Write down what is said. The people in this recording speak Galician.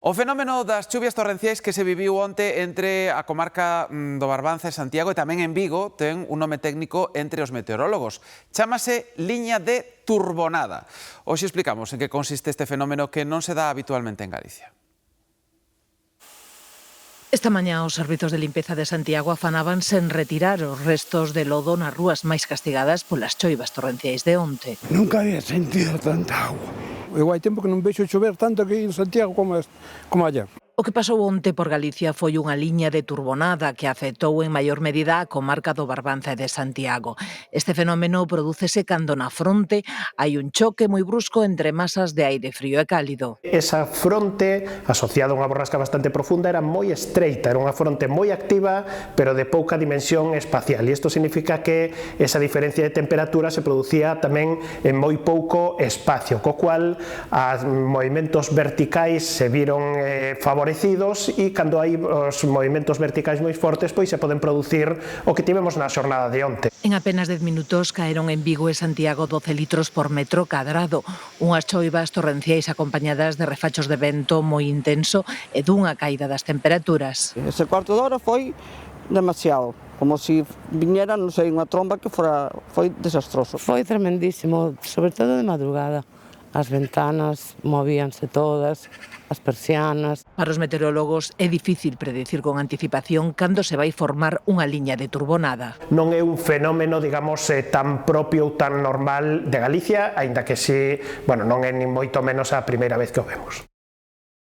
O fenómeno das chuvias torrenciais que se viviu onte entre a comarca do Barbanza e Santiago e tamén en Vigo ten un nome técnico entre os meteorólogos. Chámase liña de turbonada. Hoxe explicamos en que consiste este fenómeno que non se dá habitualmente en Galicia. Esta mañá os servizos de limpeza de Santiago afanábanse en retirar os restos de lodo nas rúas máis castigadas polas choivas torrenciais de onte. Nunca había sentido tanta agua. Eu hai tempo que non vexo chover tanto aquí en Santiago como allá. O que pasou onte por Galicia foi unha liña de turbonada que afectou en maior medida a comarca do Barbanza e de Santiago. Este fenómeno prodúcese cando na fronte hai un choque moi brusco entre masas de aire frío e cálido. Esa fronte, asociada a unha borrasca bastante profunda, era moi estreita, era unha fronte moi activa, pero de pouca dimensión espacial. E isto significa que esa diferencia de temperatura se producía tamén en moi pouco espacio, co cual os movimentos verticais se viron favorecidos e cando hai os movimentos verticais moi fortes pois se poden producir o que tivemos na xornada de onte. En apenas 10 minutos caeron en Vigo e Santiago 12 litros por metro cadrado, unhas choivas torrenciais acompañadas de refachos de vento moi intenso e dunha caída das temperaturas. Ese cuarto de hora foi demasiado, como se viñera, non sei, unha tromba que foi desastroso. Foi tremendísimo, sobre todo de madrugada. As ventanas movíanse todas, as persianas. Para os meteorólogos é difícil predicir con anticipación cando se vai formar unha liña de turbonada. Non é un fenómeno, digamos, tan propio ou tan normal de Galicia, aínda que non é ni moito menos a primeira vez que o vemos.